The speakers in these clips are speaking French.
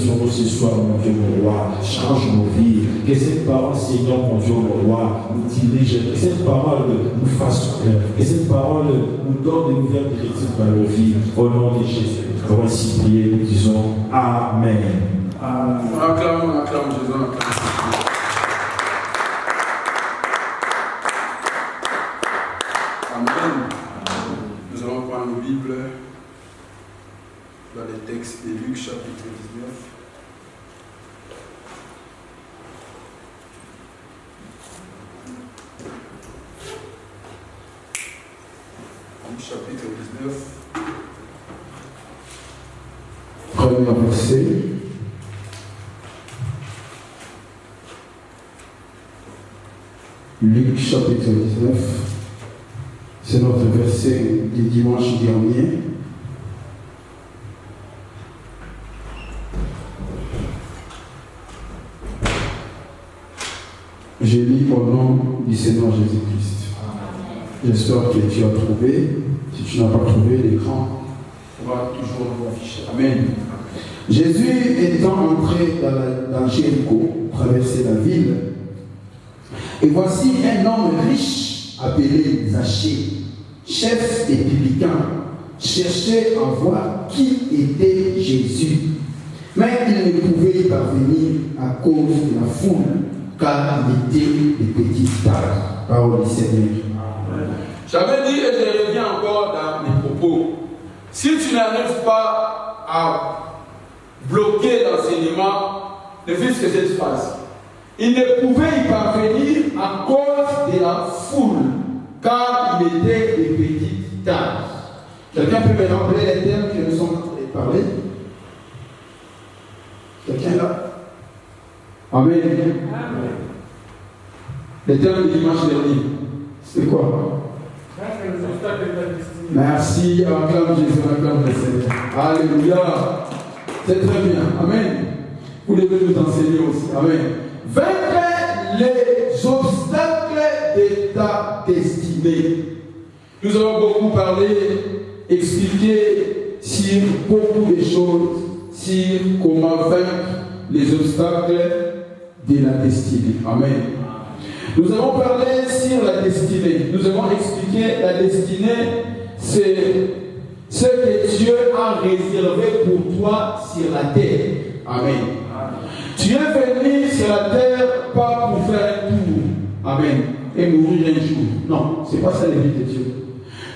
disons ce soir, mon Dieu, mon roi, change nos vies. Que cette parole, Seigneur, mon Dieu, mon roi, nous dirige. Que cette parole nous fasse cœur. Que cette parole nous donne de nouvelles directives dans nos vies. Au nom de Jésus. Pour ainsi prier, nous disons Amen. Amen. Acclame Jésus, acclame. Amen. Nous allons prendre nos Bibles dans les textes de Luc chapitre 19. Luc chapitre 19. Premier verset. Luc chapitre 19. C'est notre verset du dimanche dernier. Je lis au nom du Seigneur Jésus-Christ. J'espère que tu as trouvé. Si tu n'as pas trouvé, l'écran va toujours nous afficher. Amen. Jésus étant entré dans Jéricho, traversait la ville, et voici un homme riche appelé Zachée, chef des publicains, cherchait à voir qui était Jésus. Mais il ne pouvait y parvenir à cause de la foule, car il était de petite taille. Parole du Seigneur. J'avais dit et je reviens encore dans mes propos. Si tu n'arrives pas à bloquer l'enseignement, ne fût-ce que cette phrase. Il ne pouvait y parvenir à cause de la foule, car il était de petite taille. Quelqu'un peut me rappeler les termes que nous sommes en train de parler? Quelqu'un là? Amen. Amen. Les termes du dimanche dernier, c'est quoi? Merci, acclame Jésus, acclame le Seigneur. Alléluia. C'est très bien. Amen. Vous devez nous enseigner aussi. Amen. Vaincre les obstacles de ta destinée. Nous avons beaucoup parlé, expliqué sur beaucoup de choses, sur comment vaincre les obstacles de la destinée. Amen. Nous avons parlé sur la destinée. Nous avons expliqué la destinée, c'est ce que Dieu a réservé pour toi sur la terre. Amen. Tu es venu sur la terre pas pour faire un tour. Amen. Et mourir un jour. Non, ce n'est pas ça la vie de Dieu.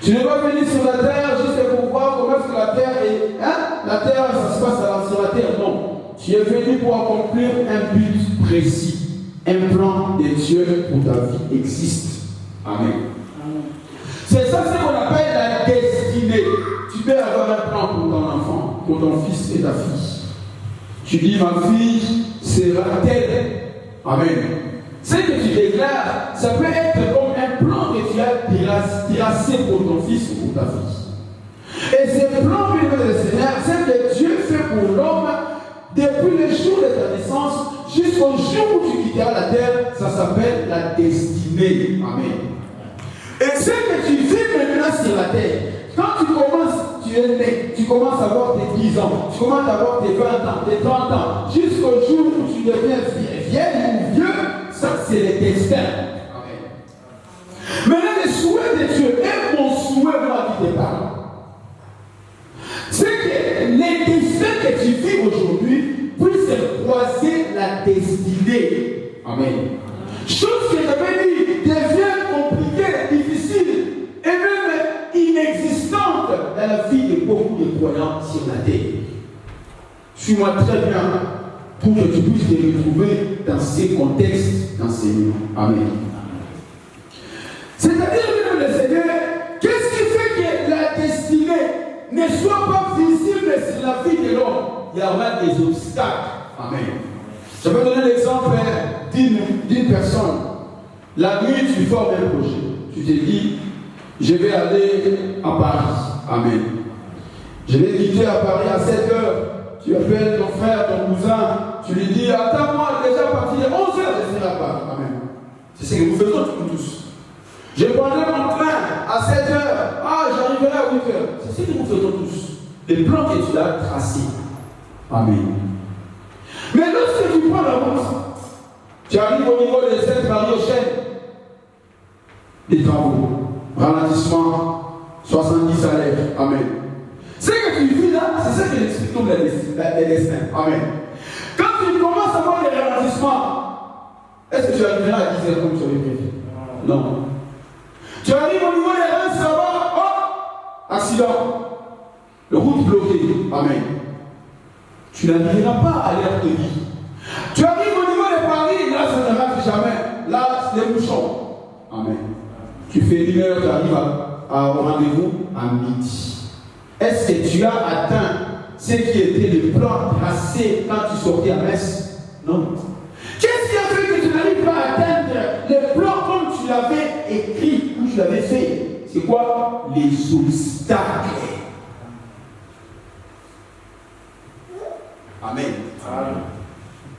Tu n'es pas venu sur la terre juste pour voir comment est-ce que la terre est. La terre, ça se passe sur la terre. Non. Tu es venu pour accomplir un but précis. Un plan de Dieu pour ta vie existe. Amen. C'est ça ce qu'on appelle la destinée. Tu peux avoir un plan pour ton enfant, pour ton fils et ta fille. Tu dis, ma fille sera telle. Amen. Ce que tu déclares, ça peut être comme un plan que tu as tracé pour ton fils ou pour ta fille. Et ce plan, bien le Seigneur, c'est que Dieu fait pour l'homme depuis le jour de ta naissance jusqu'au jour où tu quitteras la terre. Ça s'appelle la destinée. Amen. Et ce que tu vis maintenant sur la terre, quand tu commences, tu es né, tu commences à avoir tes 10 ans, tu commences à avoir tes 20 ans, tes 30 ans, jusqu'au jour où tu deviens vieille ou vieux, ça c'est le destin. Amen. Maintenant, le souhait de Dieu est mon souhait, moi qui te parle. C'est que les destins que tu vis aujourd'hui puissent croiser la destinée. Amen. Chose que j'avais dit devient compliquée, difficile et même inexistante dans la vie de beaucoup de croyants sur la terre. Suis-moi très bien pour que tu puisses te retrouver dans ces contextes d'enseignement. Amen. C'est-à-dire, même le Seigneur, qu'est-ce qui fait que la destinée ne soit pas visible sur la vie de l'homme? Il y aura des obstacles. Amen. Je vais donner l'exemple d'une personne. La nuit, tu formes un projet. Tu te dis, je vais aller à Paris. Amen. Je vais quitter à Paris à 7 heures. Tu appelles ton frère, ton cousin. Tu lui dis, attends-moi, déjà à partir de 11 heures, je serai à Paris. Amen. C'est ce que nous faisons tous. Je prendrai mon train à 7 heures. Ah, j'arriverai à 8 heures. C'est ce que nous faisons tous. Les plans que tu as tracés. Amen. prends la route, tu arrives au niveau de Sainte-Marie-aux-Chênes, des travaux, ralentissement, 70 à l'heure. Amen. Ce que tu vis là, c'est ça qui explique tout les destins. Amen. Quand tu commences à voir les ralentissements, est-ce que tu arriveras à 10 heures comme tu avais prévu? Non. Tu arrives au niveau des reins, ça va, oh, accident. Le route bloquée. Amen. Tu n'arriveras pas à l'heure de vie. Tu arrives au niveau de Paris, là ça ne rate jamais. Là c'est des bouchons. Amen. Tu fais 1 heure, tu arrives au rendez-vous à midi. Est-ce que tu as atteint ce qui était le plan tracé quand tu sortais à Metz? Non. Qu'est-ce qui a fait que tu n'arrives pas à atteindre le plan comme tu l'avais écrit ou tu l'avais fait? C'est quoi? Les obstacles. Amen.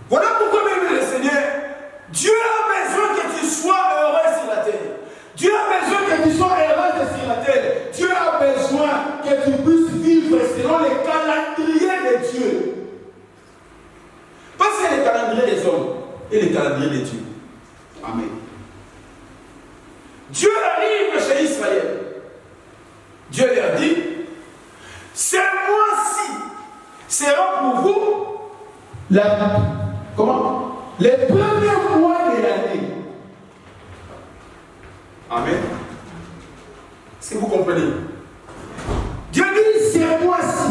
Voilà pourquoi même le Seigneur, Dieu a besoin que tu sois heureux sur la terre. Dieu a besoin que tu sois heureux sur la terre. Dieu a besoin que tu puisses vivre selon les calendriers de Dieu. Pas c'est les calendriers des hommes et les calendriers de Dieu. Amen. Dieu arrive chez Israël. Dieu leur dit, ce mois-ci sera pour vous les premiers mois de l'année. Amen. Est-ce que vous comprenez? Dieu dit ce mois-ci.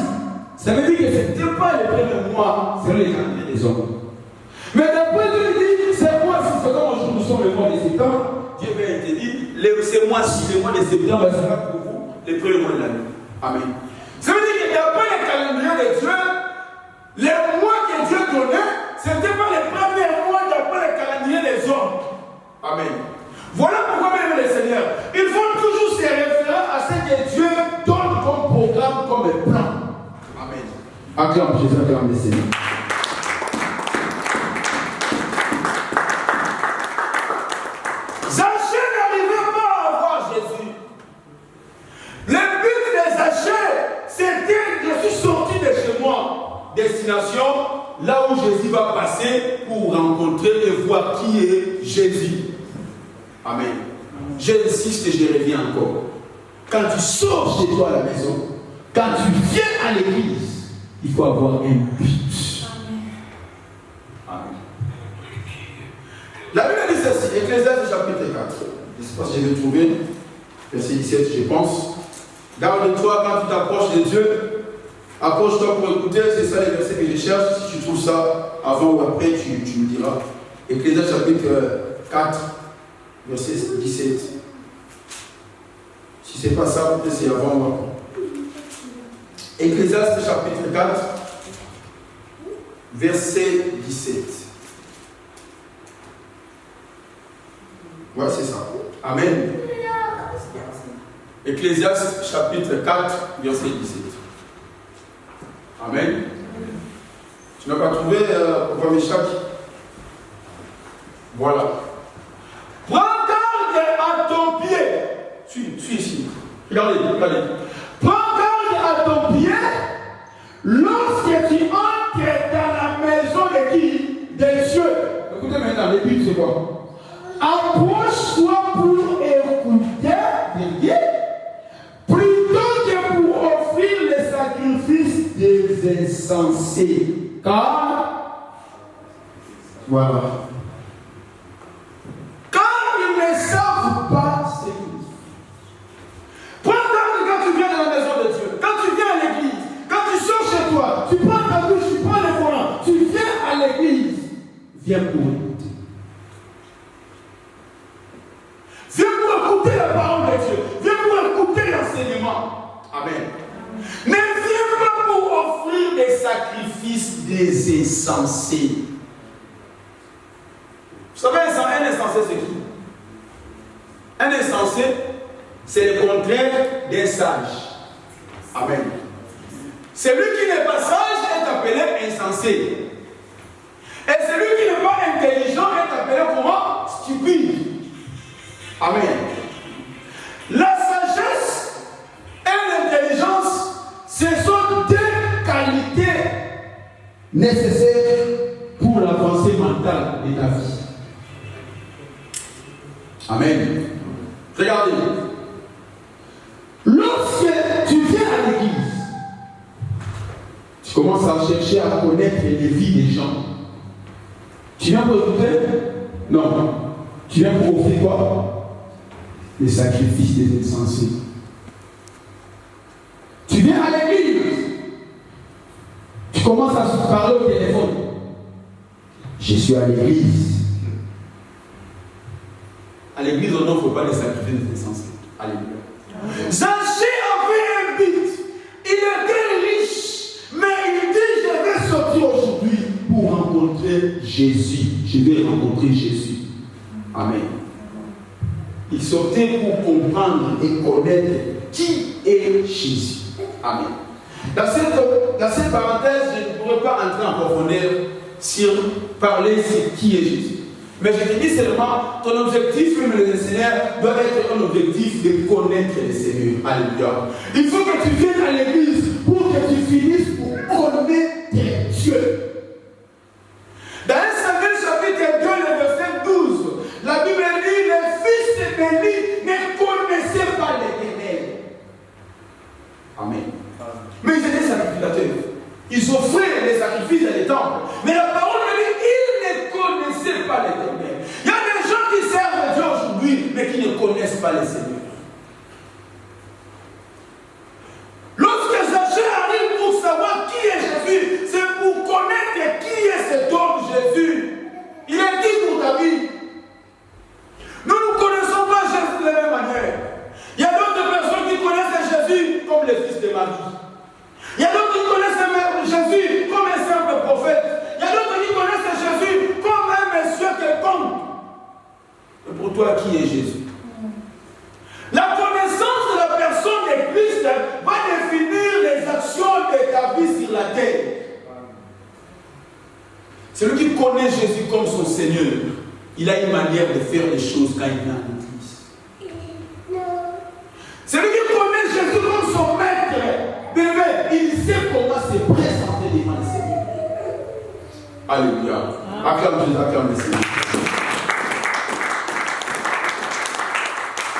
Ça veut dire que ce n'était pas les premiers mois, c'est les calendriers des hommes. Mais d'après Dieu dit, ce mois-ci, c'est comme aujourd'hui nous sommes le mois de septembre. Dieu vient te dire, ce mois-ci, le mois de septembre, sera pour vous les premiers mois de l'année. Amen. Ça veut dire que d'après les calendriers de Dieu, les mois que Dieu donnait, ce n'était pas les premiers mois d'après les calendriers des hommes. Amen. Voilà pourquoi même les seigneurs, ils font toujours se référer à ce que Dieu donne comme programme, comme plan. Amen. Acclame Jésus, acclame le Seigneur. Zachée n'arrivait pas à voir Jésus. Le but de Zachée, c'était, je suis sorti de chez moi, destination, là où Jésus va passer pour rencontrer et voir qui est Jésus. Amen. J'insiste et je reviens encore. Quand tu sors chez toi à la maison, quand tu viens à l'église, il faut avoir un but. Amen. La Bible dit ceci, Ecclésiaste chapitre 4. Je ne sais pas si je vais trouver, verset 17, je pense. Garde-toi quand tu t'approches de Dieu. Approche-toi pour écouter, c'est ça les versets que je cherche. Si tu trouves ça avant ou après, tu me diras. Ecclésiaste chapitre 4. Verset 17. Si ce n'est pas ça, peut-être c'est avant ou après. Ecclésiaste chapitre 4, verset 17. Ouais, c'est ça. Amen. Ecclésiaste chapitre 4, verset 17. Amen. Tu n'as pas trouvé Papa Meshach? Voilà. Prends garde à ton pied. Suis ici. Regardez. Prends garde à ton pied lorsque tu entres dans la maison de qui? Des cieux. Écoutez maintenant, le but c'est quoi? Approche-toi pour écouter, plutôt que pour offrir les sacrifices des insensés. Car, voilà. Ne savent pas ce qu'ils font. Prends garde quand tu viens dans la maison de Dieu, quand tu viens à l'église, quand tu sors chez toi, tu prends ta douche, tu prends le volant, tu viens à l'église, viens pour écouter. Viens pour écouter la parole de Dieu, viens pour écouter l'enseignement. Amen. Ne viens pas pour offrir des sacrifices des insensés. Vous savez, un insensé c'est qui? Un insensé, c'est le contraire d'un sage. Amen. Celui qui n'est pas sage est appelé insensé. Et celui qui n'est pas intelligent est appelé comment? Stupide. Amen. La sagesse et l'intelligence, ce sont deux qualités nécessaires pour pour l'avancée mentale de ta vie. Amen. Regardez. Lorsque tu viens à l'église, tu commences à chercher à connaître les vies des gens. Tu viens pour écouter? Non. Tu viens pour offrir quoi? Les sacrifices des insensés. Tu viens à l'église. Tu commences à se parler au téléphone. Je suis à l'église. À l'église, on n'offre pas les sacrifices des insensés. Alléluia. Zaché avait un but. Il était riche. Mais il dit, je vais sortir aujourd'hui pour rencontrer Jésus. Je vais rencontrer Jésus. Amen. Il sortait pour comprendre et connaître qui est Jésus. Amen. Dans cette parenthèse, je ne pourrais pas entrer en profondeur sur parler sur qui est Jésus. Mais je te dis seulement, ton objectif, même le Seigneur, doit être un objectif de connaître le Seigneur. Alléluia. Il faut que tu viennes à l'église pour que tu finisses pour connaître Dieu. Dans 1 Samuel chapitre 2, le verset 12, la Bible dit, les fils d'Élie ne connaissaient pas l'Éternel. Amen. Mais ils étaient sacrificateurs. Ils offraient les sacrifices dans les temples. Mais la parole dit, ils ne connaissaient pas l'Éternel. Il y a des gens qui servent Dieu aujourd'hui, mais qui ne connaissent pas le Seigneur. Lorsque Zaché arrive pour savoir qui est Jésus, c'est pour connaître qui est cet homme Jésus. Il est dit pour ta vie. Nous ne connaissons pas Jésus de la même manière. Il y a d'autres personnes qui connaissent Jésus comme le fils de Marie. Il y a d'autres qui connaissent Jésus comme un simple prophète. Il y a d'autres qui connaissent Jésus comme un monsieur quelconque. Et pour toi, qui est Jésus? La connaissance de la personne de Christ va définir les actions de ta vie sur la terre. Celui qui connaît Jésus comme son Seigneur, il a une manière de faire les choses quand il vient à l'église. Celui qui connaît Jésus comme son maître, bébé, il sait comment se présenter devant le Seigneur. Alléluia. Acclame Jésus, acclame le Seigneur.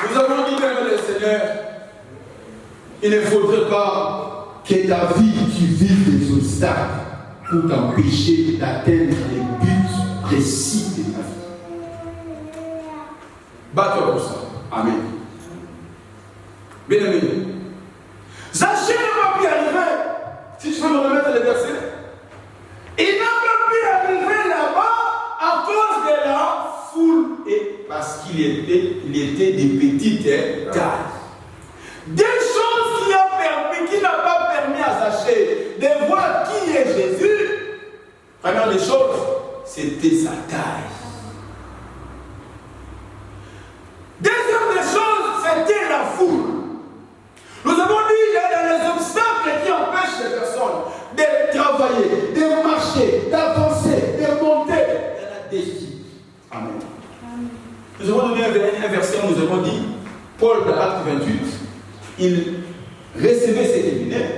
Nous avons dit même le Seigneur, il ne faudrait pas que ta vie, tu vives des obstacles pour t'empêcher d'atteindre les buts précis de ta vie. Bats-toi pour ça. Amen. Bien aimé. Zaché n'a pas pu arriver. Si tu veux me remettre les versets. Il n'a pas pu arriver là-bas à cause de la foule. Et parce qu'il était de petite taille. Des choses qui n'a pas permis à Zaché de voir qui est Jésus. Première des choses, c'était sa taille. Deuxième des choses, c'était la foule. Nous avons dit qu'il y a des obstacles qui empêchent les personnes de travailler, de marcher, d'avancer, de monter. Il y en a des types. Amen. Nous avons donné un verset où nous avons dit, Paul dans Acte 28, il recevait ses cabinets,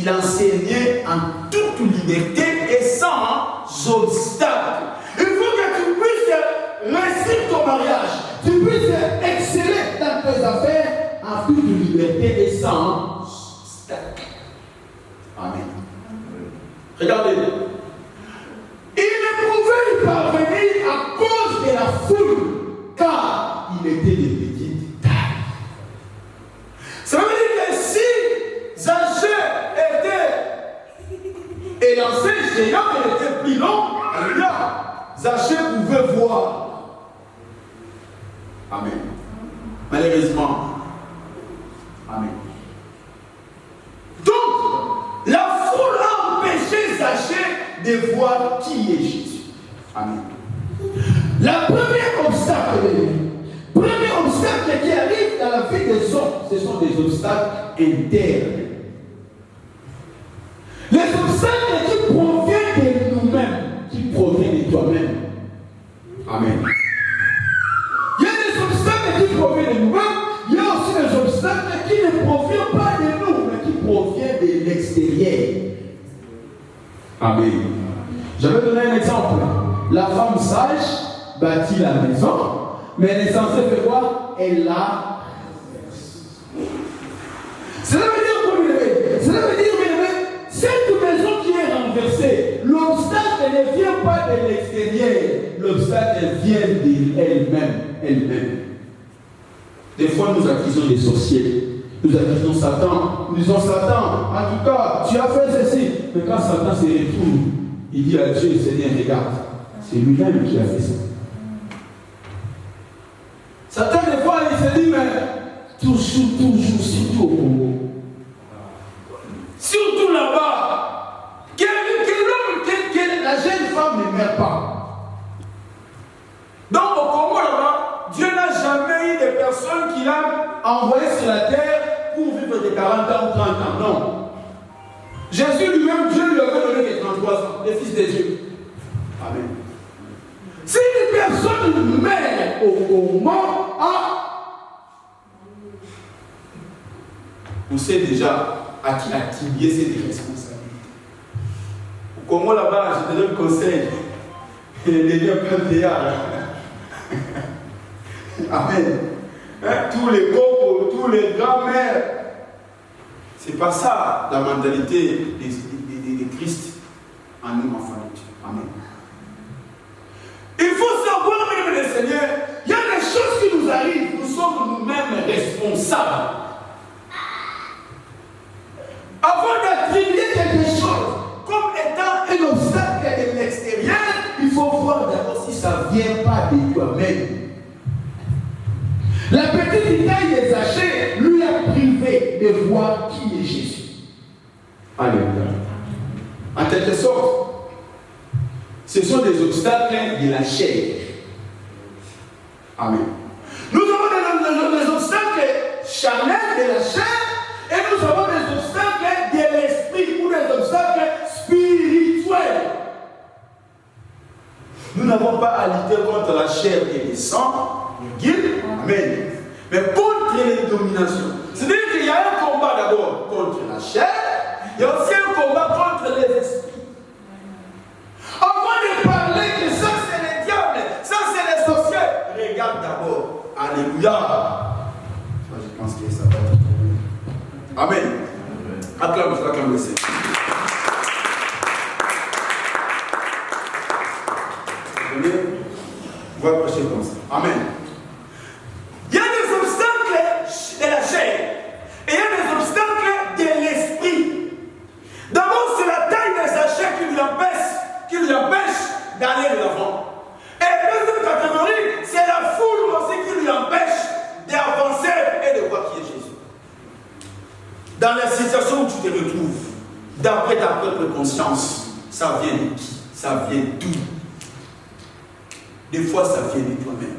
il enseignait en toute liberté et sans obstacle. Il faut que tu puisses réussir ton mariage, tu puisses exceller dans tes affaires en toute liberté et sans obstacle. Amen. Regardez. Il ne pouvait y parvenir à cause de la foule, car il était de petite taille. Ça veut dire que si Zaché était élancé, géant, il était plus long, là, Zaché pouvait voir. Amen. Malheureusement. Amen. Donc, la foule a empêché Zaché de voir qui est Jésus. Amen. La première obstacle qui arrive dans la vie des hommes, ce sont des obstacles internes. Les obstacles qui proviennent de nous-mêmes, qui proviennent de toi-même. Amen. Il y a des obstacles qui proviennent de nous-mêmes, il y a aussi des obstacles qui ne proviennent pas de nous, mais qui proviennent de l'extérieur. Amen. J'avais donné un exemple. La femme sage bâtit la maison, mais elle est censée faire quoi? Elle la... Cela veut dire quoi, bien aimé? Cela veut dire, bien aimé, cette maison qui est renversée, l'obstacle ne vient pas de l'extérieur, l'obstacle vient d'elle-même. Des fois, nous accusons les sorciers, nous accusons Satan, nous disons Satan, en tout cas, tu as fait ceci. Mais quand Satan se retourne, il dit à Dieu, Seigneur, regarde, c'est lui-même qui a fait ça. Satan, des fois, il se dit, mais toujours, surtout au Congo. Surtout là-bas, la jeune femme ne meurt pas. Donc au Congo là-bas, Dieu n'a jamais eu de personne qui l'a envoyé sur la terre pour vivre de 40 ans ou 30 ans. Non. Jésus lui-même, Dieu lui avait donné des 33 ans, le Fils de Dieu. Amen. Si une personne meurt au Congo, vous savez déjà à qui lier cette responsabilité. Au Congo là-bas, je te donne le conseil. Les liens peuvent théâtre. Amen. Tous les copos, tous les grands-mères. C'est pas ça la mentalité de Christ en nous, enfants de Dieu. Amen. Il faut savoir, mesdames et Seigneur, il y a des choses qui nous arrivent, nous sommes nous-mêmes responsables. Avant d'attribuer quelque chose comme étant un obstacle de l'extérieur, il faut voir d'abord si ça ne vient pas de toi-même. La petite taille des Zachée lui a privé de voir qui est Jésus. Alléluia. En quelque sorte, ce sont des obstacles de la chair. Amen. Nous avons des obstacles charnels de la chair et nous avons des obstacles de l'esprit ou des obstacles spirituels. Nous n'avons pas à lutter contre la chair et le sang, le guide, amen. Mais contre les dominations. C'est-à-dire qu'il y a un combat d'abord contre la chair, il y a aussi un combat contre les esprits. Avant de parler que ça c'est les diables, ça c'est les sorciers, regarde d'abord. Alléluia. Moi je pense que ça va être. Amen. Acclame le Seigneur. On va prêcher comme ça. Amen. Il y a des obstacles de la chair et il y a des obstacles de l'esprit. D'abord, c'est la taille de sa chair qui lui empêche d'aller de l'avant. Et la deuxième catégorie, c'est la foule aussi qui lui empêche d'avancer et de voir qui est Jésus. Dans la situation où tu te retrouves, d'après ta propre conscience, ça vient de qui? Ça vient d'où? Des fois, ça vient de toi-même.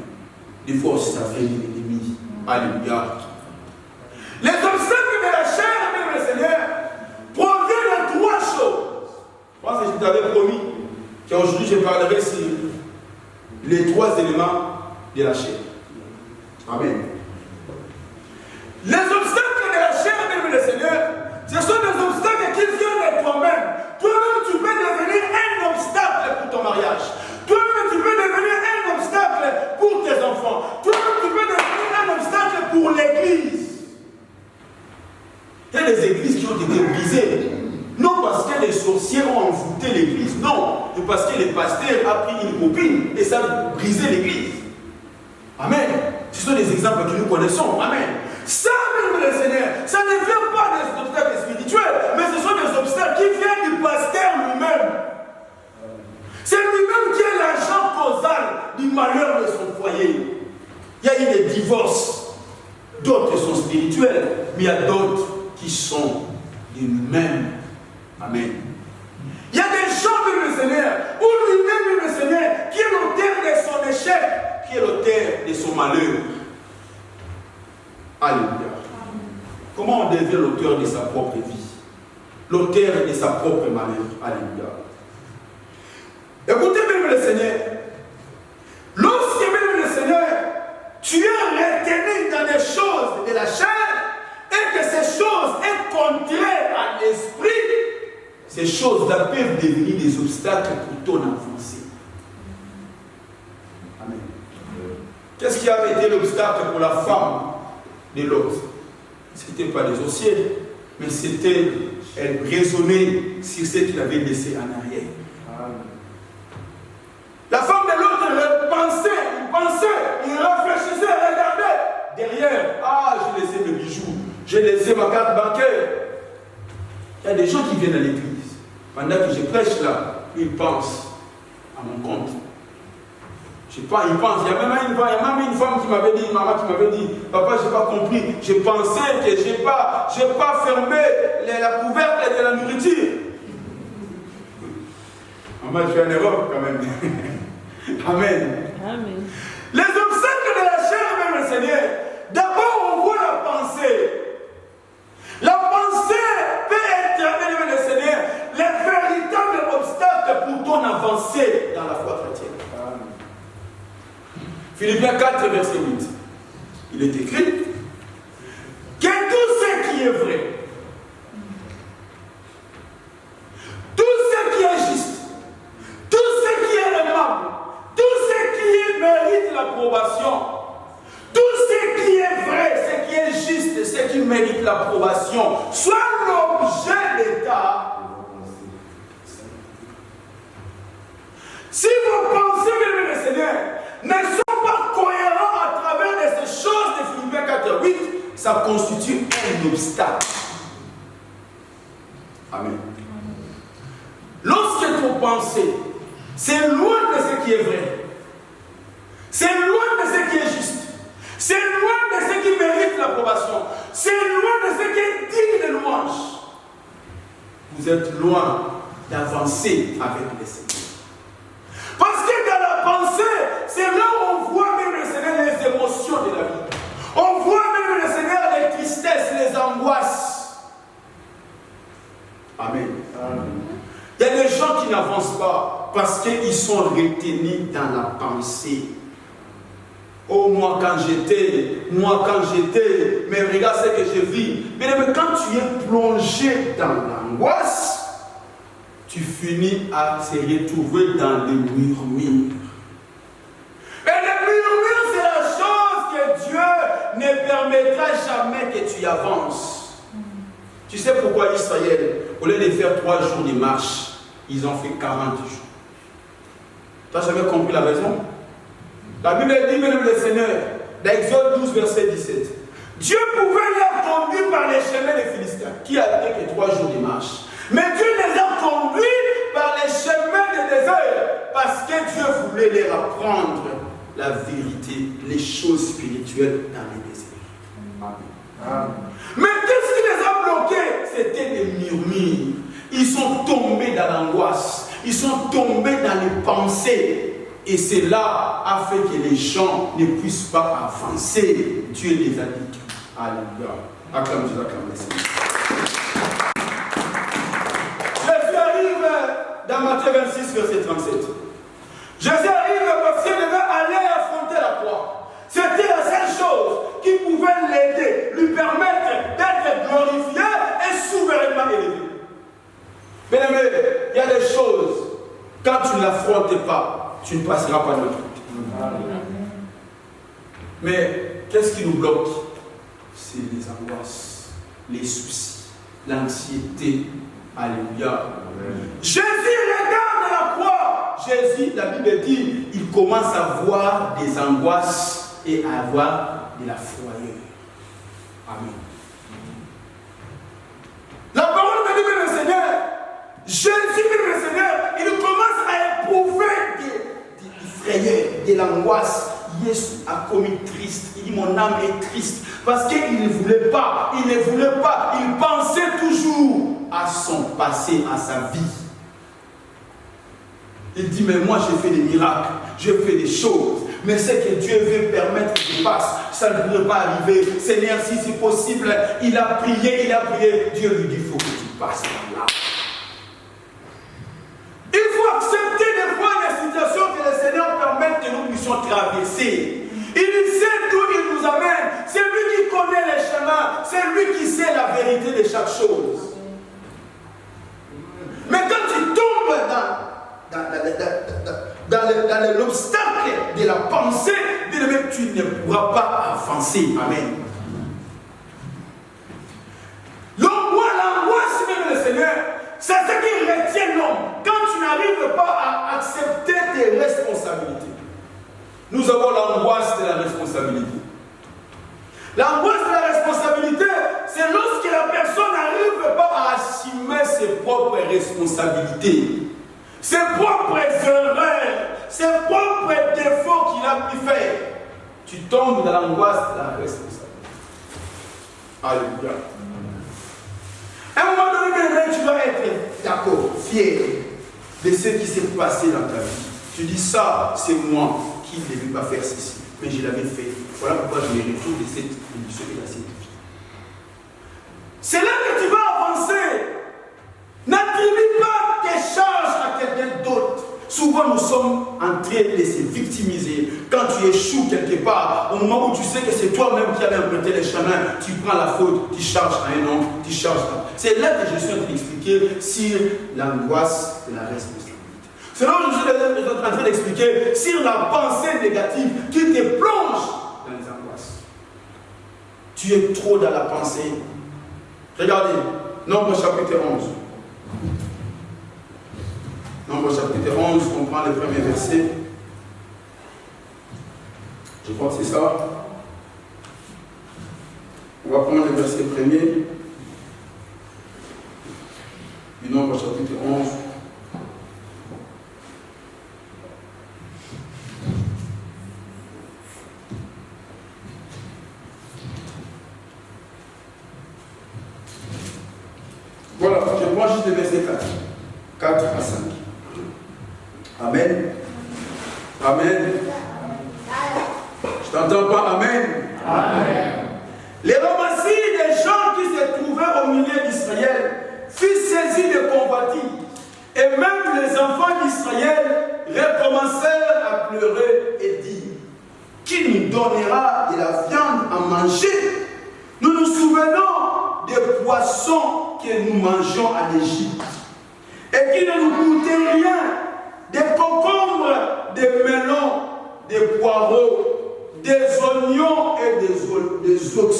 Des fois aussi, ça vient de l'ennemi. Alléluia. Les obstacles de la chair, même le Seigneur, proviennent de trois choses. Je pense que je t'avais promis qu'aujourd'hui, je parlerai sur les trois éléments de la chair. Amen. Les obstacles de la chair, même le Seigneur, ce sont des obstacles qui viennent de toi-même. Toi-même, tu peux devenir un obstacle pour ton mariage. Toi-même, tu peux devenir un obstacle pour tes enfants. Toi-même, tu peux devenir un obstacle pour l'église. Il y a des églises qui ont été brisées. Non parce que les sorciers ont envoûté l'église. Non. C'est parce que le pasteur a pris une copine et ça a brisé l'église. Amen. Ce sont des exemples que nous connaissons. Amen. Ça, même le Seigneur, ça ne vient pas des obstacles spirituels, mais ce sont des obstacles qui viennent du pasteur lui-même. C'est lui-même qui est l'agent causal du malheur de son foyer. Il y a eu des divorces. D'autres sont spirituels, mais il y a d'autres qui sont de lui-même. Amen. Il y a des gens de le Seigneur, ou lui-même le Seigneur, qui est l'auteur de son échec, qui est l'auteur de son malheur. Alléluia. Comment on devient l'auteur de sa propre vie? L'auteur de sa propre malheur. Alléluia. Écoutez même le Seigneur. Lorsque même le Seigneur, tu es retenu dans des choses de la chair et que ces choses sont contraires à l'esprit, ces choses-là peuvent devenir des obstacles pour ton avancée. Amen. Qu'est-ce qui avait été l'obstacle pour la femme de Lot? Ce n'était pas les osiers, mais c'était, elle raisonnait sur ce qu'il avait laissé en arrière. La femme de Lot, elle pensait, il réfléchissait, elle regardait. Derrière, j'ai laissé mes bijoux, j'ai laissé ma carte bancaire. Il y a des gens qui viennent à l'église. Pendant que je prêche là, ils pensent à mon compte. Je sais pas, ils pensent. Il y a même une femme qui m'avait dit, une maman qui m'avait dit, papa, je n'ai pas compris. Je pensais que je n'ai pas fermé la couvercle de la nourriture. Maman, je fais une erreur quand même. Amen. Amen. Les obstacles de la chair, même le Seigneur, d'abord on voit la pensée. La pensée peut être, même le Seigneur, les véritables obstacles pour ton avancée dans la foi chrétienne. Philippiens 4, verset 8. Il est écrit que tout ce qui est vrai, tout ce qui est juste, tout ce qui est aimable, tout ce qui mérite l'approbation, tout ce qui est vrai, ce qui est juste, ce qui mérite l'approbation, soit l'objet d'état. Si vos pensées, bien le Seigneur, ne sont pas cohérents à travers de ces choses de Philippiens 4, 8, ça constitue un obstacle. Amen. Lorsque vos pensées, c'est loin de ce qui est vrai, c'est loin de ce qui est juste, c'est loin de ce qui mérite l'approbation, c'est loin de ce qui est digne de louange, vous êtes loin d'avancer avec le Seigneur. Parce que dans la pensée, c'est là où on voit même le Seigneur les émotions de la vie. On voit même le Seigneur les tristesses, les angoisses. Amen. Il y a des gens qui n'avancent pas parce qu'ils sont retenus dans la pensée. Oh, moi quand j'étais, mais regarde ce que je vis. Mais quand tu es plongé dans l'angoisse, tu finis à se retrouver dans les murmures. Et les murmures, c'est la chose que Dieu ne permettra jamais que tu avances. Tu sais pourquoi Israël, au lieu de faire 3 jours de marche, ils ont fait 40 jours. Tu as jamais compris la raison? La Bible dit, même le Seigneur, dans Exode 12, verset 17, Dieu pouvait les conduire par les chemins des Philistins, qui avaient que 3 jours de marche. Mais Dieu les a conduits par les chemins du désert, parce que Dieu voulait leur apprendre la vérité, les choses spirituelles dans les déserts. Amen. Mais qu'est-ce qui les a bloqués? C'était des murmures. Ils sont tombés dans l'angoisse, ils sont tombés dans les pensées. Et cela a fait que les gens ne puissent pas avancer. Dieu les a dit. Alléluia. Acclame Dieu, acclame le Seigneur. Jésus arrive dans Matthieu 26, verset 37. Jésus arrive parce qu'il devait aller affronter la croix. C'était la seule chose qui pouvait l'aider, lui permettre d'être glorifié et souverainement élevé. Bien aimé, il y a des choses, quand tu ne l'affrontes pas, tu ne passeras pas notre route. Mais qu'est-ce qui nous bloque? C'est les angoisses, les soucis, l'anxiété. Alléluia. Jésus regarde la croix. Jésus, la Bible dit, il commence à voir des angoisses et à avoir de la frayeur. Amen. La parole me dit, mais le Seigneur, Jésus, le Seigneur, il commence à éprouver des frayeurs, de l'angoisse. Jésus a commis triste. Il dit, mon âme est triste. Parce qu'il ne voulait pas, il pensait toujours à son passé, à sa vie. Il dit, mais moi j'ai fait des miracles, j'ai fait des choses, mais ce que Dieu veut permettre que je passe, ça ne pourrait pas arriver. Seigneur, si c'est possible, il a prié, Dieu lui dit, il faut que tu passes par là. Il faut accepter des fois les situations que le Seigneur permet que nous puissions traverser. Il sait d'où il nous amène. C'est lui qui connaît les chemins. C'est lui qui sait la vérité de chaque chose. Mais quand tu tombes l'obstacle de la pensée, bien-aimé, tu ne pourras pas avancer. Amen. L'angoisse, même le Seigneur, c'est ce qui retient l'homme. Quand tu n'arrives pas à accepter tes responsabilités. Nous avons l'angoisse de la responsabilité. L'angoisse de la responsabilité, c'est lorsque la personne n'arrive pas à assumer ses propres responsabilités, ses propres erreurs, ses propres défauts qu'il a pu faire. Tu tombes dans l'angoisse de la responsabilité. Alléluia. À un moment donné, tu dois être d'accord, fier de ce qui s'est passé dans ta vie. Tu dis ça, c'est moi qui ne devais pas faire ceci, mais je l'avais fait. Voilà pourquoi je me retrouve de cette condition et de cette vie. C'est là que tu vas avancer. N'attribue pas tes charges à quelqu'un d'autre. Souvent, nous sommes en train de se victimiser. Quand tu échoues quelque part, au moment où tu sais que c'est toi-même qui avais emprunté les chemins, tu prends la faute, tu charges à un homme, tu charges à... C'est là que je suis en train d'expliquer sur l'angoisse de la responsabilité. C'est là où je suis en train d'expliquer sur la pensée négative qui te plonge dans les angoisses. Tu es trop dans la pensée. Regardez, Nombre chapitre 11. Nombre chapitre 11, on prend le premier verset. Je crois que c'est ça. On va prendre le verset premier. Du Nombre chapitre 11. Voilà, je prends juste le verset 4. 4 à 5. Amen. Amen. Je t'entends pas, Amen. Amen. Les ramassis des gens qui se trouvaient au milieu d'Israël furent saisis de convoitise. Et même les enfants d'Israël recommencèrent à pleurer et dire: qui nous donnera de la viande à manger? Nous nous souvenons des poissons que nous mangeons à l'Égypte et qui ne nous coûtaient rien, des concombres, des melons, des poireaux, des oignons et des ox.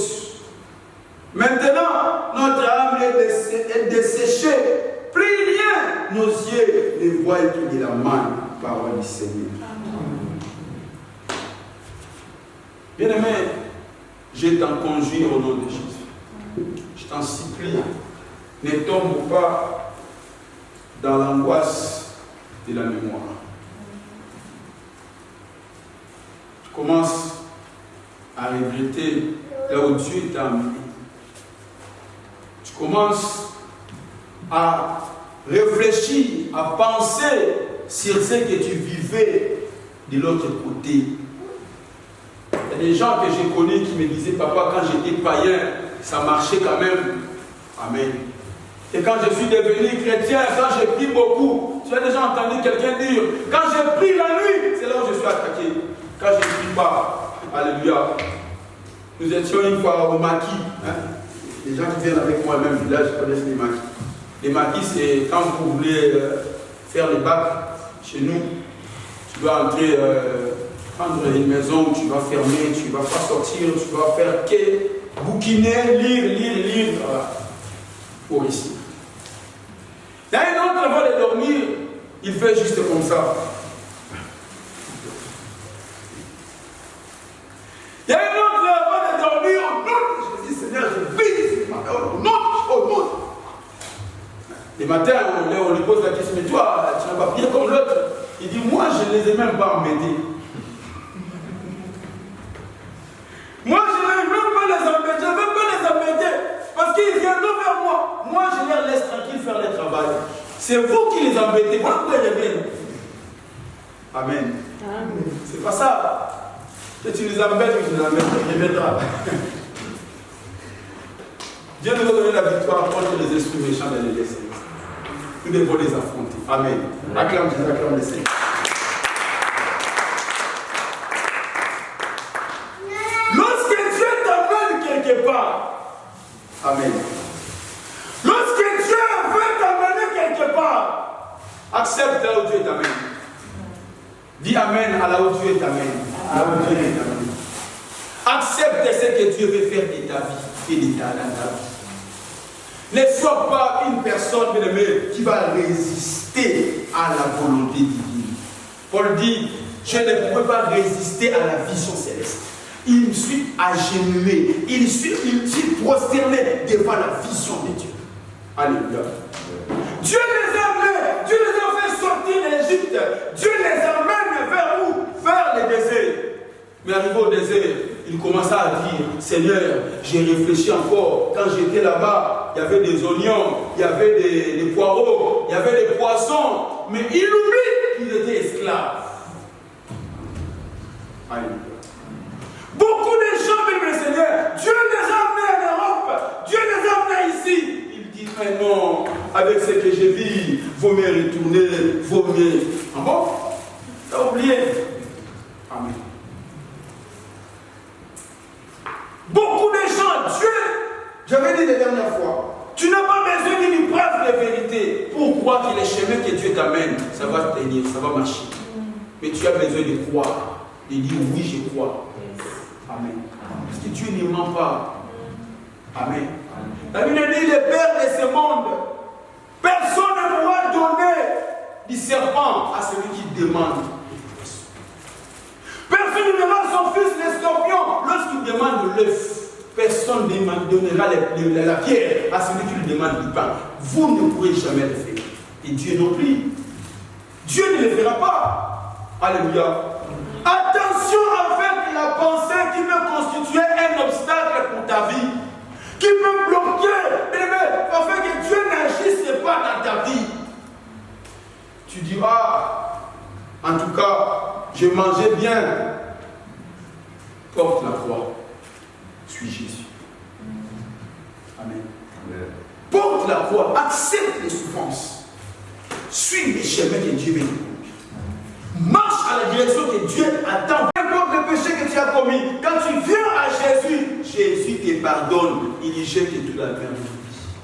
Maintenant, notre âme est desséchée, plus rien, nos yeux ne voient que de la main, parole du Seigneur. Bien-aimé, je t'en conjure au nom de Jésus. Je t'en supplie, ne tombe pas dans l'angoisse de la mémoire. Tu commences à regretter là où Dieu t'a amené. Tu commences à réfléchir, à penser sur ce que tu vivais de l'autre côté. Il y a des gens que j'ai connus qui me disaient: papa, quand j'étais païen, ça marchait quand même. Amen. Et quand je suis devenu chrétien, quand j'ai pris beaucoup, tu as déjà entendu quelqu'un dire: quand j'ai pris la nuit, c'est là où je suis attaqué. Quand je ne prie pas, alléluia. Nous étions une fois au maquis. Hein? Les gens qui viennent avec moi au même village connaissent les maquis. Les maquis, c'est quand vous voulez faire les bacs chez nous, tu dois entrer, prendre une maison où tu vas fermer, tu ne vas pas sortir, tu vas faire que bouquiner, lire, voilà. Pour ici. Il y a un autre avant de dormir, il fait juste comme ça. Il y a un autre avant de dormir, on note. Je dis: Seigneur, je vis ce matin, on note. Les matins, on lui pose la question: mais toi, tu n'as pas prié comme l'autre? Il dit: moi, je ne les ai même pas embêtés. Moi, je ne vais même pas les embêter. Je ne veux pas les embêter. Parce qu'ils viendront vers moi. Moi, je les laisse tranquilles faire le travail. C'est vous qui les embêtez. Pourquoi ils viennent? Amen. Amen. C'est pas ça. Que tu les embêtes ou tu les embêtes, ils viendront. Dieu nous a donné la victoire contre les esprits méchants dans les desseins. Nous devons les affronter. Amen. Acclame Dieu, acclame le Seigneur. Lorsque Dieu t'amène quelque part, amen. Lorsque Dieu veut t'amener quelque part, accepte là où Dieu t'amène. Dis Amen à là où Dieu t'amène. Là où Dieu t'amène. Accepte ce que Dieu veut faire de ta vie et de ta vie. Ne sois pas une personne, bien-aimée, qui va résister à la volonté divine. Paul dit, je ne pouvais pas résister à la vision céleste. Il me suis agenouillé, il me suis prosterné devant la vision de Dieu. Alléluia. Dieu les a amenés, Dieu les a fait sortir d'Égypte. Dieu les amène vers où? Vers le désert. Mais arrivé au désert, il commença à dire, Seigneur, j'ai réfléchi encore. Quand j'étais là-bas, il y avait des oignons, il y avait des poireaux, il y avait des poissons. Mais il oublie qu'il était esclave. Alléluia. Beaucoup de gens, bien Seigneur, Dieu les a amenés en Europe, Dieu les a amenés ici. Il dit, mais non, avec ce que j'ai vu, vaut mieux retourner, vaut mieux. Ah bon? Tu as oublié. Amen. Beaucoup de gens, Dieu, j'avais dit la dernière fois, tu n'as pas besoin d'une preuve de vérité pour croire que les chemins que Dieu t'amène, ça va tenir, ça va marcher. Mais tu as besoin de croire, de dire oui, je crois. Amen. Parce que Dieu ne ment pas. Amen. La Bible dit, le Père de ce monde, personne ne pourra donner du serpent à celui qui demande. Personne ne donnera son fils le scorpion lorsqu'il demande l'œuf. Personne ne donnera la pierre à celui qui lui demande du pain. Vous ne pourrez jamais le faire. Et Dieu non plus. Dieu ne le fera pas. Alléluia. Attention avec la pensée qui peut constituer un obstacle pour ta vie. Qui peut bloquer, afin que Dieu n'agisse pas dans ta vie. Tu dis, en tout cas, je mangeais bien. Porte la croix. Suis Jésus. Amen. Porte la croix. Accepte les souffrances. Suis les chemins que Dieu veut te conduire. Marche à la direction que Dieu attend. Peu importe le péché que tu as commis, quand tu viens à Jésus, Jésus te pardonne. Il y jette toute la mer.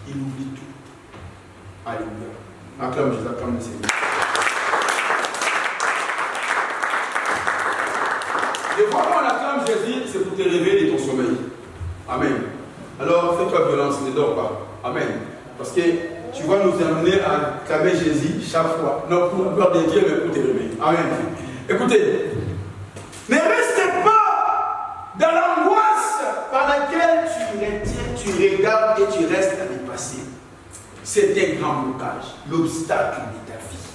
Il oublie tout. Alléluia. Acclame Jésus, acclame le Seigneur. Des fois, quand on acclame Jésus, c'est pour te réveiller de ton sommeil. Amen. Alors, fais-toi violence, ne dors pas. Amen. Parce que tu vas nous amener à acclamer Jésus chaque fois. Non pour la gloire de Dieu, mais pour te réveiller. Amen. Écoutez, ne restez pas dans l'angoisse par laquelle tu regardes et tu restes à dépasser. C'est un grand blocage, l'obstacle de ta vie.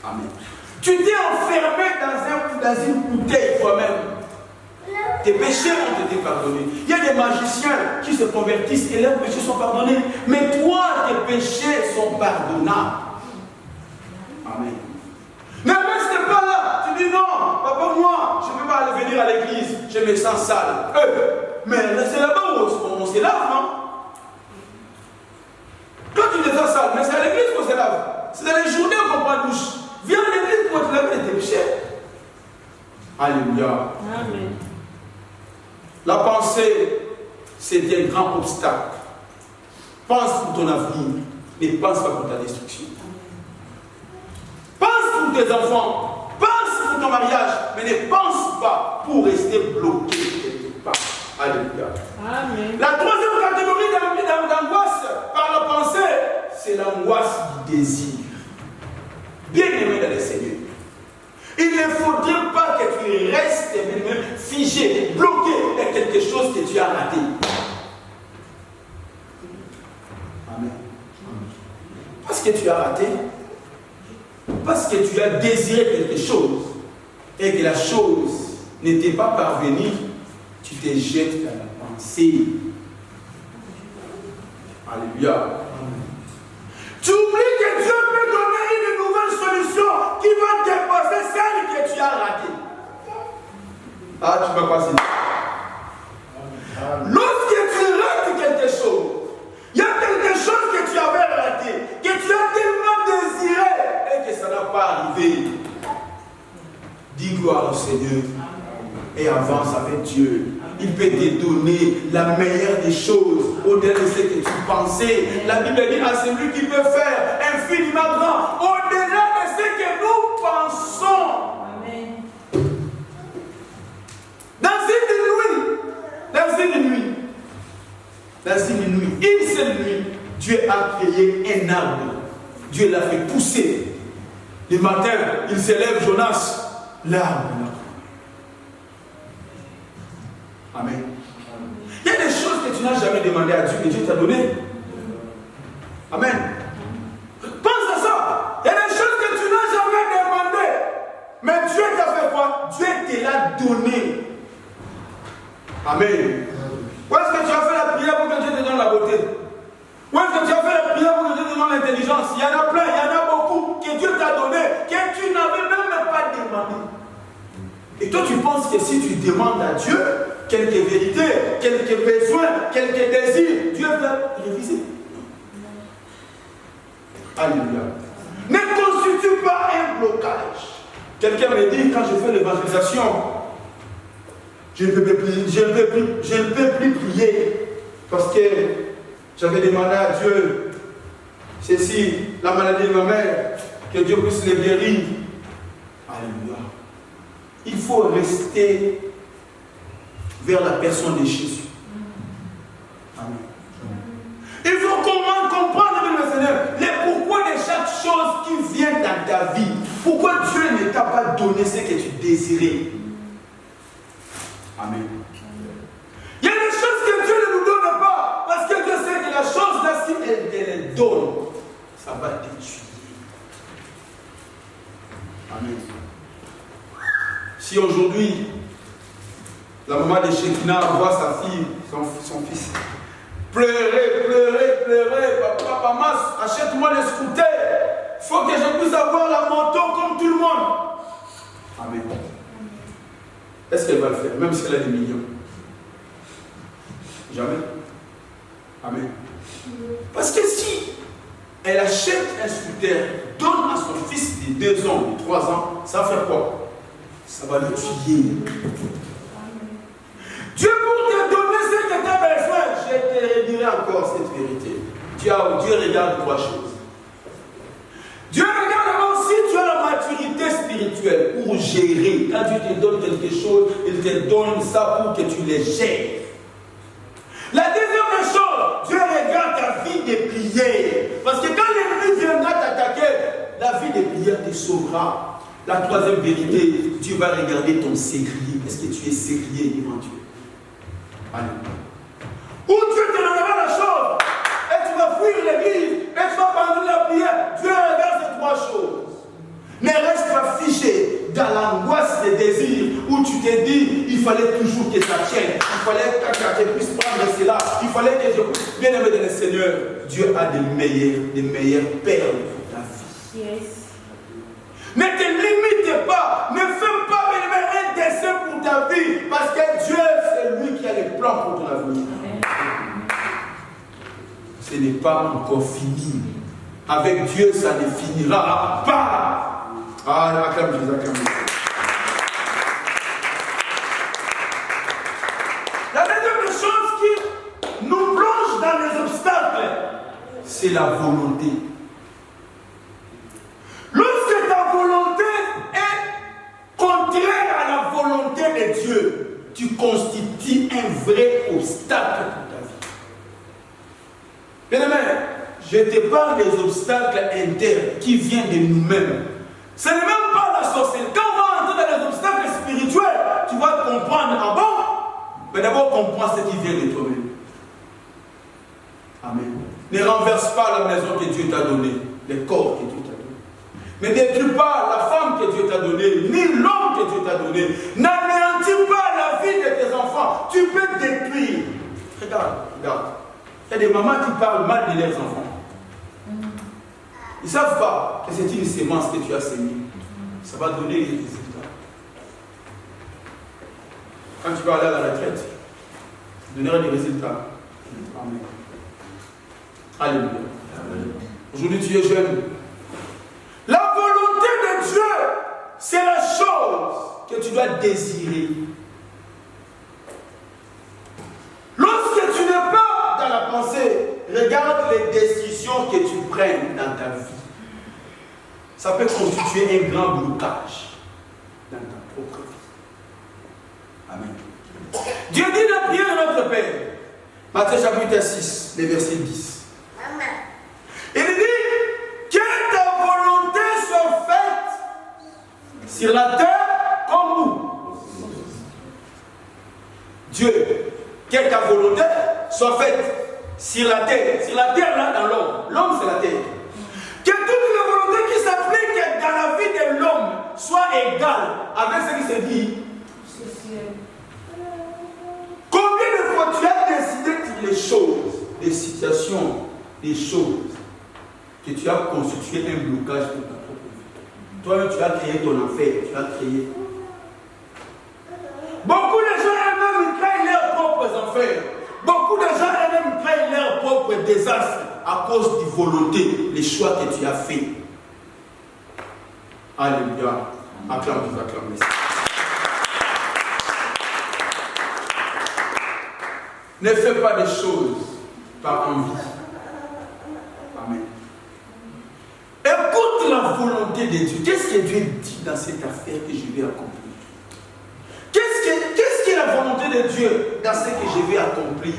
Amen. Tu t'es enfermé dans une bouteille toi-même. Tes péchés ont été pardonnés. Il y a des magiciens qui se convertissent et leurs péchés sont pardonnés. Mais toi, tes péchés sont pardonnables. Amen. Ne reste pas là. Tu dis non, papa, moi, je ne peux pas aller venir à l'église. Je me sens sale. Mais c'est là-bas où on se lave, non? Toi, tu te sens sale, mais c'est à l'église qu'on se lave. C'est dans les journées qu'on prend douche. Viens à l'église pour te laver tes péchés. Alléluia. Amen. La pensée, c'est un grand obstacle. Pense pour ton avenir, mais pense pas pour ta destruction. Pense pour tes enfants, pense pour ton mariage, mais ne pense pas pour rester bloqué quelque part. Alléluia. Amen. La troisième catégorie d'angoisse par la pensée, c'est l'angoisse du désir. Bien-aimé dans le Seigneur, il ne faudrait pas que tu restes figé, bloqué dans quelque chose que tu as raté. Amen. Parce que tu as raté, parce que tu as désiré quelque chose et que la chose n'était pas parvenue, tu te jettes dans la pensée. Alléluia. Tu oublies que Dieu peut donner une nouvelle solution qui va dépasser celle que tu as ratée. Ah, tu m'as passé. Lorsque tu rates quelque chose, il y a quelque chose que tu avais raté, que tu as tellement désiré et que ça n'a pas arrivé. Dis gloire au Seigneur et avance avec Dieu. Il peut te donner la meilleure des choses au-delà de ce que tu pensais. La Bible dit à celui qui peut faire infiniment grand, au-delà de ce que nous pensons. Dieu a créé un arbre. Dieu l'a fait pousser. Le matin, il s'élève, Jonas, l'arbre. Amen. Il y a des choses que tu n'as jamais demandé à Dieu, que Dieu t'a donné. Amen. Pense à ça. Il y a des choses que tu n'as jamais demandé. Mais Dieu t'a fait quoi? Dieu te l'a donné. Amen. Où est-ce que tu as fait la prière pour que Dieu te donne la beauté? Où est-ce que tu as fait la prière pour que Dieu te donne l'intelligence? Il y en a plein, il y en a beaucoup que Dieu t'a donné, que tu n'avais même pas demandé. Et toi, tu penses que si tu demandes à Dieu quelques vérités, quelques besoins, quelques désirs, Dieu va réviser. Alléluia. Ne constitue pas un blocage. Quelqu'un me dit, quand je fais l'évangélisation, je ne peux plus prier parce que j'avais demandé à Dieu ceci, la maladie de ma mère, que Dieu puisse les guérir. Alléluia. Il faut rester vers la personne de Jésus. Amen. Il faut comprendre, le Seigneur, les pourquoi de chaque chose qui vient dans ta vie. Pourquoi Dieu ne t'a pas donné ce que tu désirais. Amen. Il y a des choses que Dieu ne nous donne pas, parce que Dieu sait que la chose là, si elle te les donne, ça va te tuer. Amen. Si aujourd'hui, la maman de Shekinah voit sa fille, son fils, pleurer, papa, maman, achète-moi les scooters, il faut que je puisse avoir la moto comme tout le monde. Amen. Est-ce qu'elle va le faire, même si elle a des millions? Jamais. Amen. Parce que si elle achète un scooter, donne à son fils de 2 ans, de 3 ans, ça va faire quoi? Ça va le tuer. Dieu pour te donner ce que tu as besoin, je te redirai encore cette vérité. Dieu regarde 3 choses. Dieu regarde d'abord si tu as la maturité spirituelle pour gérer. Quand Dieu te donne quelque chose, il te donne ça pour que tu les gères. La deuxième chose, Dieu regarde ta vie de prière. Parce que quand l'ennemi viendra t'attaquer, la vie de prière te sauvera. La troisième vérité, Dieu va regarder ton sérieux. Est-ce que tu es sérieux devant Dieu? Alléluia. Ou Dieu te donnera la chose, et tu vas fuir l'église, et tu vas abandonner la prière. Dieu regarde ces 3 choses. Ne reste pas fiché dans l'angoisse des désirs où tu t'es dit, il fallait toujours que ça tienne, il fallait que je puisse prendre cela, il fallait que je puisse bien aimer dans le Seigneur. Dieu a des meilleures perles pour ta vie. Yes. Ne te limite pas, ne fais pas un dessein pour ta vie, parce que Dieu, c'est lui qui a les plans pour ton avenir. Ce n'est pas encore fini. Avec Dieu, ça ne finira pas. Ah, acclame Jésus, acclame Jésus. La deuxième chose qui nous plonge dans les obstacles, c'est la volonté. Lorsque ta volonté est contraire à la volonté de Dieu, tu constitues un vrai obstacle pour ta vie. Bien-aimé, je te parle des obstacles internes qui viennent de nous-mêmes. Ce n'est même pas la sorcellerie. Quand on va entrer dans les obstacles spirituels, tu vas comprendre, ah bon? Mais d'abord comprends ce qui vient de toi-même. Amen. Ne renverse pas la maison que Dieu t'a donnée, le corps que Dieu t'a donné. Ne détruis pas la femme que Dieu t'a donnée, ni l'homme que Dieu t'a donné. N'anéantis pas la vie de tes enfants. Tu peux détruire. Regarde. Il y a des mamans qui parlent mal de leurs enfants. Ils ne savent pas que c'est une sémence que tu as sémée. Ça va donner des résultats. Quand tu vas aller à la retraite, tu donneras des résultats. Amen. Alléluia. Aujourd'hui, tu es jeune. La volonté de Dieu, c'est la chose que tu dois désirer. Lorsque tu n'es pas dans la pensée, regarde les décisions que tu prennes dans ta vie. Ça peut constituer un grand blocage dans ta propre vie. Amen. Dieu dit de prier de notre Père. Matthieu chapitre 6, le verset 10. sur la terre comme où? Dieu, que ta volonté soit faite sur la terre. Sur la terre, là, dans l'homme. L'homme, c'est la terre. Que toutes les volontés qui s'appliquent dans la vie de l'homme soient égales avec ce qui se dit. Combien de fois tu as décidé que les choses, des situations, des choses, que tu as constitué un blocage pour ta propre vie? Toi-même, tu as créé ton enfer, tu as créé. Beaucoup de gens eux-mêmes créent leurs propres enfers. Beaucoup de gens eux-mêmes créent leurs propres désastres à cause des volontés, les choix que tu as faits. Alléluia. Acclame, acclame. Ne fais pas des choses par envie. Amen. Écoute la volonté de Dieu. Qu'est-ce que Dieu dit dans cette affaire que je vais accomplir? Qu'est-ce qui est la volonté de Dieu dans ce que je vais accomplir?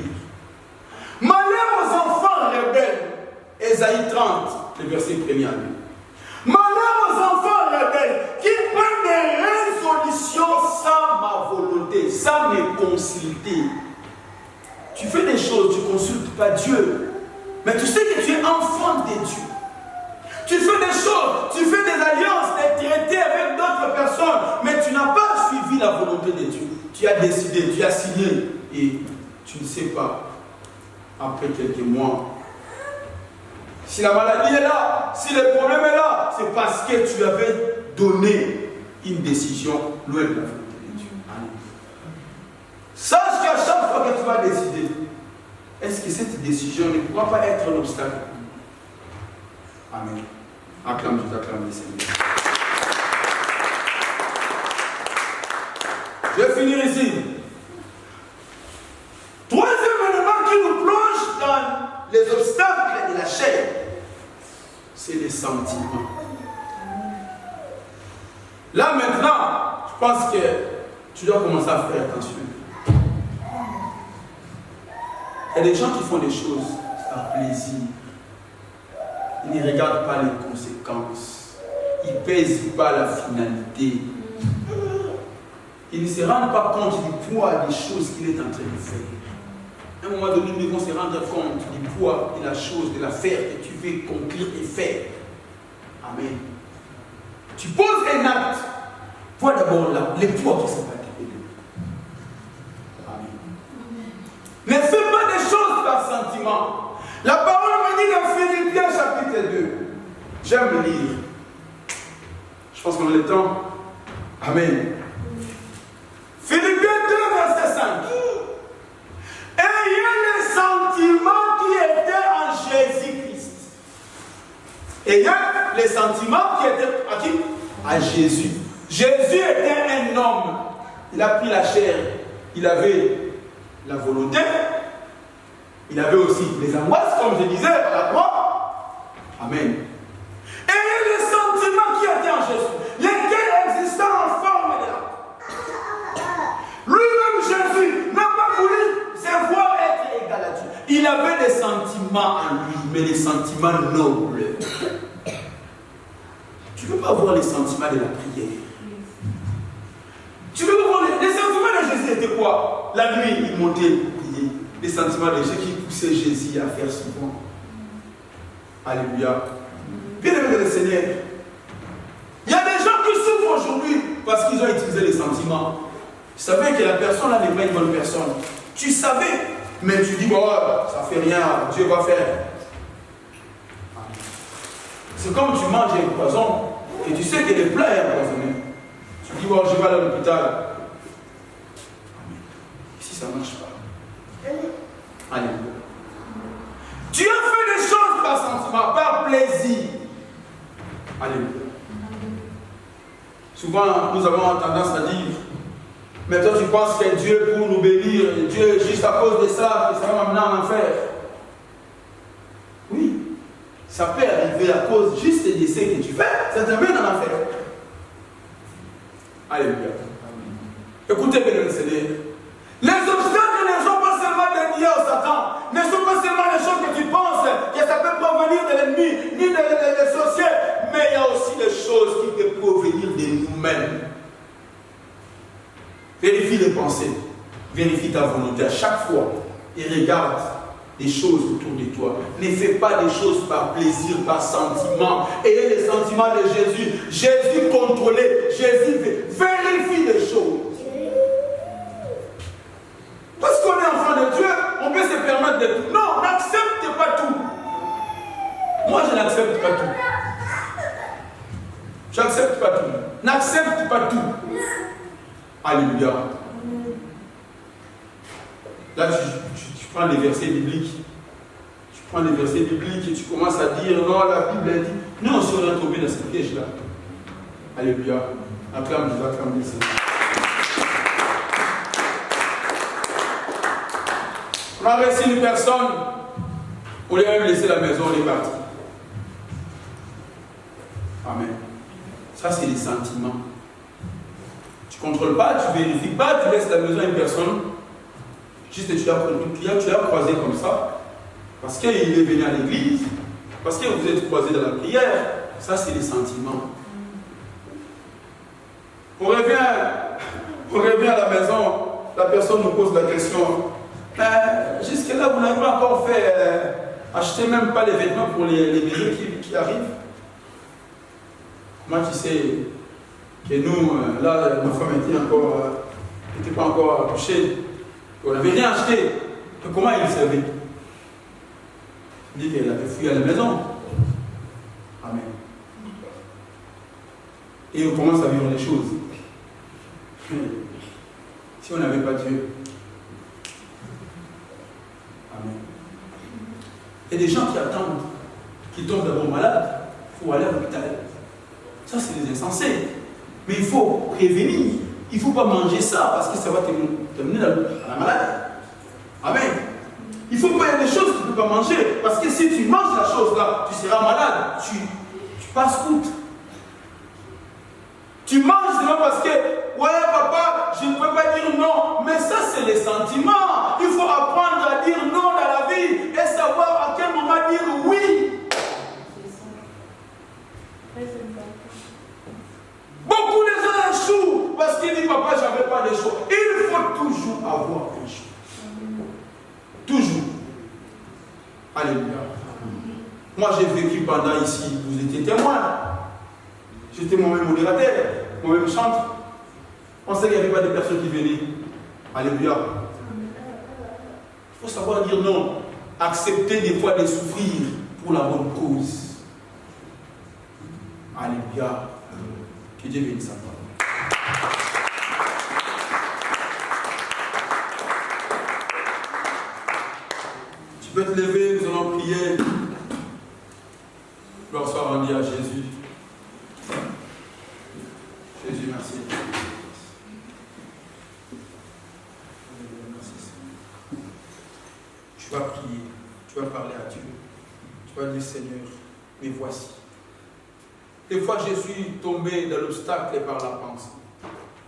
Malheur aux enfants rebelles. Ésaïe 30, le verset 1er. Malheur aux enfants rebelles qui prennent des résolutions sans ma volonté, sans me consulter. Tu fais des choses, tu ne consultes pas Dieu. Mais tu sais que tu es enfant de Dieu. Tu fais des choses, tu fais des alliances, des traités avec d'autres personnes, mais tu n'as pas suivi la volonté de Dieu. Tu as décidé, tu as signé, et tu ne sais pas, après quelques mois, si la maladie est là, si le problème est là, c'est parce que tu avais donné une décision loin de la volonté de Dieu. Sache qu'à chaque fois que tu vas décider, est-ce que cette décision ne pourra pas être un obstacle? Amen. Acclame Dieu, acclame le Seigneur. Je vais finir ici. Troisième élément qui nous plonge dans les obstacles de la chair, c'est les sentiments. Là maintenant, je pense que tu dois commencer à faire attention. Il y a des gens qui font des choses par plaisir. Ils ne regardent pas les conséquences. Ils ne pèsent pas la finalité. Ils ne se rendent pas compte du poids des choses qu'il est en train de faire. À un moment donné, nous devons se rendre compte du poids de la chose, de l'affaire que tu veux conclure et faire. Amen. Tu poses un acte. Vois d'abord là, les poids qui sont pas derrière. Amen. Ne fais pas des choses par sentiment. La parole me dit dans Philippiens chapitre 2. J'aime lire. Je pense qu'on a le temps. Amen. Philippiens 2, verset 5. Ayez les sentiments qui étaient en Jésus-Christ. Ayez les sentiments qui étaient à qui? À Jésus. Jésus était un homme. Il a pris la chair. Il avait la volonté. Il avait aussi les angoisses, comme je disais, à la croix. Amen. Ayez les sentiments qui étaient en Jésus, lesquels existaient en forme de l'âme. Lui-même, Jésus, n'a pas voulu se voir être égal à Dieu. Il avait des sentiments en lui, mais des sentiments nobles. Tu ne peux pas voir les sentiments de la prière. Tu peux pas voir les sentiments de Jésus étaient quoi? La nuit, il montait pour prier. Les sentiments de Jésus qui poussaient Jésus à faire souvent. Alléluia. Bien-aimé le Seigneur, il y a des gens qui souffrent aujourd'hui parce qu'ils ont utilisé les sentiments. Tu savais que la personne là n'est pas une bonne personne. Tu savais, mais tu dis, bon, ça fait rien, Dieu va faire. C'est comme tu manges un poison et tu sais que le plat est empoisonné. Tu dis, bon, je vais aller à l'hôpital. Ici, ça ne marche pas. Alléluia. Tu as fait des choses par sentiment, par plaisir. Alléluia. Souvent, nous avons tendance à dire, mais toi tu penses que Dieu pour nous bénir, Dieu juste à cause de ça, que ça va m'amener en enfer. Oui, ça peut arriver à cause juste de ce que tu fais, ça te mène en enfer. Alléluia. Écoutez bien le Seigneur. Les obstacles ne sont pas seulement des liés au Satan, ne sont pas seulement les choses que tu penses que ça peut provenir de l'ennemi, ni des sorciers, mais il y a aussi des choses qui peuvent provenir de nous-mêmes. Vérifie les pensées. Vérifie ta volonté à chaque fois. Et regarde des choses autour de toi. Ne fais pas des choses par plaisir, par sentiment. Ayez les sentiments de Jésus. Jésus contrôlait. Jésus vérifie les choses. Parce qu'on est enfant de Dieu, on peut se permettre de tout. Non, n'accepte pas tout. Moi, je n'accepte pas tout. J'accepte pas tout. N'accepte pas tout. Alléluia. Là, tu prends les versets bibliques. Tu prends les versets bibliques et tu commences à dire, non, la Bible a dit. Non, si on est tombé dans ce piège-là. Alléluia. Acclame Dieu, acclame le Seigneur. On a reçu une personne, on lui a même laissé la maison, on est parti. Amen. Ça, c'est les sentiments. Tu ne contrôles pas, tu ne vérifies pas, tu laisses la maison à une personne. Juste tu l'as croisé comme ça, parce qu'il est venu à l'église, parce que vous êtes croisé dans la prière. Ça, c'est les sentiments. On revient à la maison, la personne nous pose la question. Jusque-là, vous n'avez pas encore fait acheter même pas les vêtements pour les bébés qui arrivent. Moi, tu sais que nous, là, ma femme n'était pas encore accouchée. On n'avait rien acheté. Et comment il savait? Il dit qu'elle avait fui à la maison. Amen. Et on commence à vivre les choses. Si on n'avait pas Dieu. Amen. Il y a des gens qui attendent, qui tombent d'abord malades pour aller à l'hôpital. Ça, c'est des insensés. Mais il faut prévenir. Il ne faut pas manger ça parce que ça va t'amener à la maladie. Amen. Il faut pas y avoir des choses que tu ne peux pas manger. Parce que si tu manges la chose là, tu seras malade. Tu passes outre. Tu manges seulement parce que, ouais papa, je ne peux pas dire non. Mais ça, c'est les sentiments. Il faut apprendre à dire non dans la vie et savoir à quel moment dire oui. Beaucoup de gens échouent parce qu'ils disent papa, j'avais pas de choix. Il faut toujours avoir un choix. Toujours. Alléluia. Moi j'ai vécu pendant ici, vous étiez témoin. J'étais moi-même modérateur, moi-même chantre. On sait qu'il n'y avait pas de personnes qui venaient. Alléluia. Il faut savoir dire non. Accepter des fois de souffrir pour la bonne cause. Alléluia. Que Dieu bénisse sa parole. Tu peux te lever, nous allons prier. Gloire soit rendue à Jésus. Jésus, merci. Tu vas prier, tu vas parler à Dieu. Tu vas dire Seigneur, me voici. Des fois, je suis tombé dans l'obstacle par la pensée.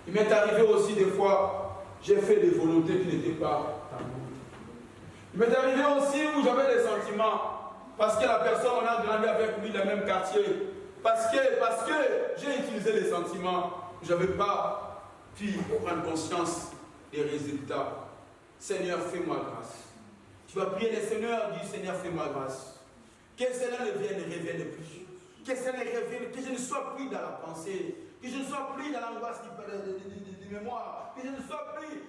Il m'est arrivé aussi des fois, j'ai fait des volontés qui n'étaient pas ta volonté. Il m'est arrivé aussi où j'avais des sentiments, parce que la personne, on a grandi avec lui dans le même quartier. Parce que j'ai utilisé les sentiments, je n'avais pas pu prendre conscience des résultats. Seigneur, fais-moi grâce. Tu vas prier le Seigneur, dis Seigneur, fais-moi grâce. Que cela ne revienne plus. Que ça ne revienne, que je ne sois plus dans la pensée, que je ne sois plus dans l'angoisse de mémoire, que je ne sois plus